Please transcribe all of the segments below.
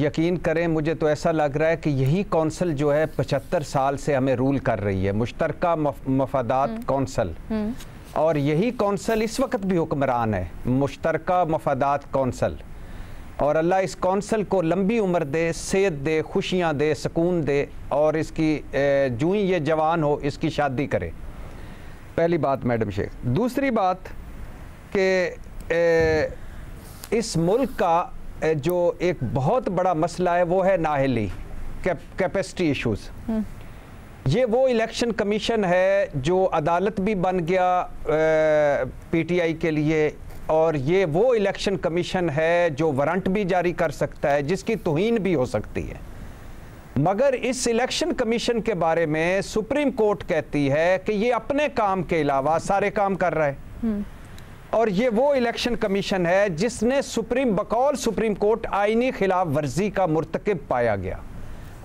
यकीन करें, मुझे तो ऐसा लग रहा है कि यही कौंसल जो है 75 साल से हमें रूल कर रही है, मुश्तरका मफादात कौंसल, और यही कौंसल इस वक्त भी हुक्मरान है, मुश्तरका मफादात कौंसल। और अल्लाह इस कौंसल को लंबी उम्र दे, सेहत दे, खुशियाँ दे, सुकून दे, और इसकी जूँ ही ये जवान हो इसकी शादी करे। पहली बात मैडम शेख। दूसरी बात कि इस मुल्क का जो एक बहुत बड़ा मसला है वो है नाअहली, कैपेसिटी इश्यूज़। ये वो इलेक्शन कमीशन है जो अदालत भी बन गया पीटीआई के लिए, और ये वो इलेक्शन कमीशन है जो वारंट भी जारी कर सकता है, जिसकी तौहीन भी हो सकती है। मगर इस इलेक्शन कमीशन के बारे में सुप्रीम कोर्ट कहती है कि ये अपने काम के अलावा सारे काम कर रहा है, और ये वो इलेक्शन कमीशन है जिसने बकौल सुप्रीम कोर्ट आईनी खिलाफ वर्जी का मुर्तकिब पाया गया।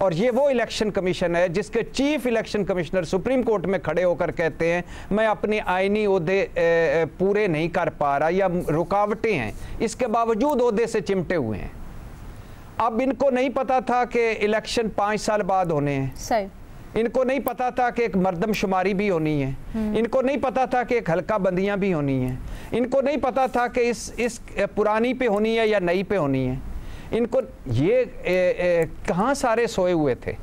और ये वो इलेक्शन कमीशन है जिसके chief election commissioner supreme court में खड़े होकर कहते हैं मैं अपनी आईनी ओहदे पूरे नहीं कर पा रहा, या रुकावटें हैं, इसके बावजूद ओहदे से चिमटे हुए हैं। अब इनको नहीं पता था कि इलेक्शन 5 साल बाद होने हैं, सही। इनको नहीं पता था कि एक मर्दमशुमारी भी होनी है, इनको नहीं पता था कि एक हल्का बंदियां भी होनी है, इनको नहीं पता था कि इस पुरानी पे होनी है या नई पे होनी है। इनको ये कहाँ सारे सोए हुए थे,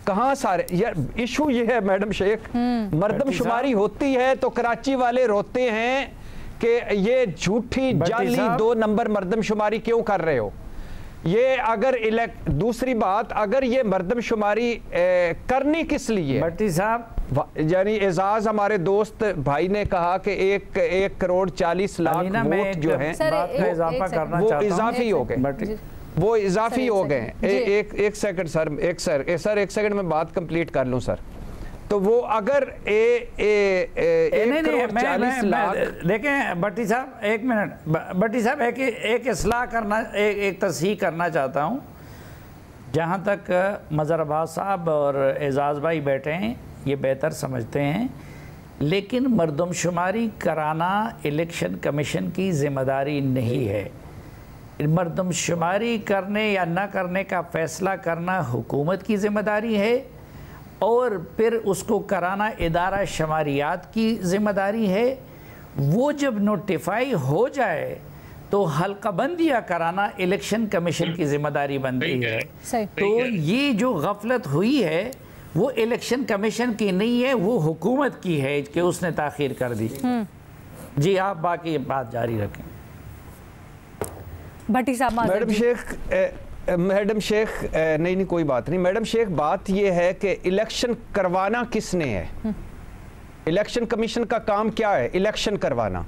कहाँ सारे। यार इशू ये है मैडम शेख, मर्दमशुमारी होती है तो कराची वाले रोते हैं कि ये झूठी जाली 2 नंबर मर्दमशुमारी क्यों कर रहे हो। ये अगर दूसरी बात, अगर ये मर्दमशुमारी करनी किस लिए, भट्टी साहब, यानी एजाज हमारे दोस्त भाई ने कहा कि 1 करोड़ 40 लाख वोट जो हैं वो इजाफी हो गए, वो इजाफी हो गए। एक सेकंड सर, एक सेकंड में बात कंप्लीट कर लूं सर। तो वो अगर 1 करोड़ 40 लाख, देखें भट्टी साहब, 1 मिनट भट्टी साहब, एक इस्लाह करना, एक तस्हीह करना चाहता हूँ। जहाँ तक मज़हर अब्बास साहब और एजाज भाई बैठे हैं ये बेहतर समझते हैं, लेकिन मर्दमशुमारी कराना इलेक्शन कमीशन की ज़िम्मेदारी नहीं है। मर्दमशुमारी करने या न करने का फ़ैसला करना हुकूमत की ज़िम्मेदारी है, और फिर उसको कराना इदारा शमारियात की ज़िम्मेदारी है। वो जब नोटिफाई हो जाए तो हल्काबंदियाँ कराना इलेक्शन कमीशन की ज़िम्मेदारी बनती है। तो ये जो गफलत हुई है वो इलेक्शन कमीशन की नहीं है, वो हुकूमत की है कि उसने ताख़ीर कर दी। जी आप बाकी बात जारी रखें। भट्टी साहब। मैडम शेख नहीं कोई बात नहीं। मैडम शेख, बात यह है कि इलेक्शन करवाना किसने है? इलेक्शन कमीशन का काम क्या है? इलेक्शन करवाना।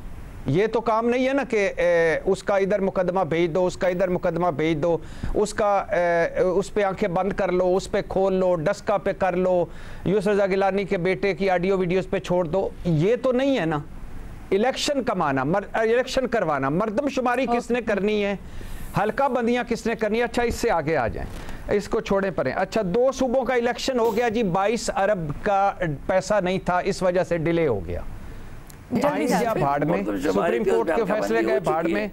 ये तो काम नहीं है ना कि उसका इधर मुकदमा भेज दो, उसका इधर मुकदमा भेज दो, उस पे आंखें बंद कर लो, उस पे खोल लो, डस्का पे कर लो, यूसुफ रज़ा गिलानी के बेटे की ऑडियो वीडियोस पे छोड़ दो। ये तो नहीं है ना इलेक्शन कमाना, इलेक्शन करवाना। मर्दमशुमारी किसने करनी है? हल्का बंदियां किसने करनी है? अच्छा इससे आगे आ जाएं, इसको छोड़े पड़े। अच्छा 2 सूबों का इलेक्शन हो गया जी, 22 अरब का पैसा नहीं था, इस वजह से डिले हो गया। भाड़ में सुप्रीम कोर्ट के फैसले गए भाड़ में,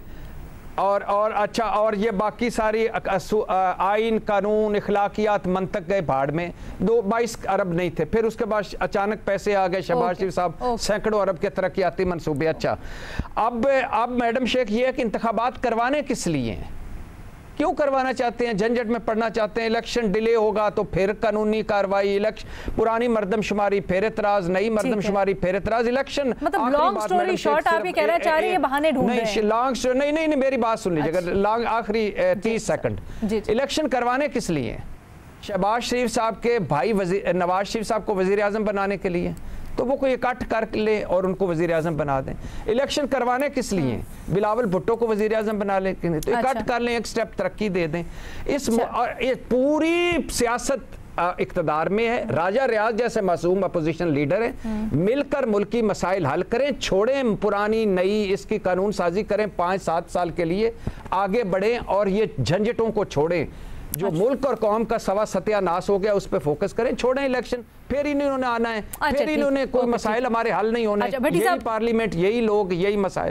और अच्छा, और ये बाकी सारी आइन कानून इखलाकियात मंतक गए भाड़ में। 22 अरब नहीं थे, फिर उसके बाद अचानक पैसे आ गए, शहबाज शरीफ साहब सैकड़ों अरब के तरक्याती मनसूबे। अच्छा अब मैडम शेख ये है कि इंतखाबात करवाने किस लिए हैं, क्यों करवाना चाहते हैं? झंझट में पड़ना चाहते हैं? इलेक्शन डिले होगा तो फिर कानूनी कार्रवाई, इलेक्शन पुरानी मर्दमशुमारी फिर एतराज, नई मर्दमशुमारी फिर एतराज, इलेक्शन। मतलब लॉन्ग स्टोरी शॉर्ट आप ये कहना चाह रही है बहाने ढूंढ रहे हैं? लॉन्ग स्टोरी नहीं, मेरी बात सुन लीजिए। अगर लॉन्ग आखिरी 30 सेकंड, इलेक्शन करवाने किस लिए? शहबाज शरीफ साहब के भाई नवाज शरीफ साहब को वजीर आजम बनाने के लिए, तो वो कोई इकट्ठ कर ले और उनको वजीर आजम बना दें। इलेक्शन करवाने किस लिए? बिलावल भुट्टो को वजीर आजम बना ले, तो इकट्ठ कर लें, एक स्टेप तरक्की दे दें। ये पूरी सियासत इक़्तिदार में है। राजा रियाज जैसे मासूम अपोजिशन लीडर हैं, मिलकर मुल्की मसाइल हल करें, छोड़ें पुरानी नई, इसकी कानून साजी करें, 5-7 साल के लिए आगे बढ़ें और ये झंझटों को छोड़ें। जो मुल्क और कौम का सवा सत्यानाश हो गया उस पर फोकस करें, छोड़ें इलेक्शन। फिर इन्होंने आना है, फिर इन्होंने कोई मसाइल हमारे हल नहीं होने, यही पार्लियामेंट, यही लोग, यही मसाइल।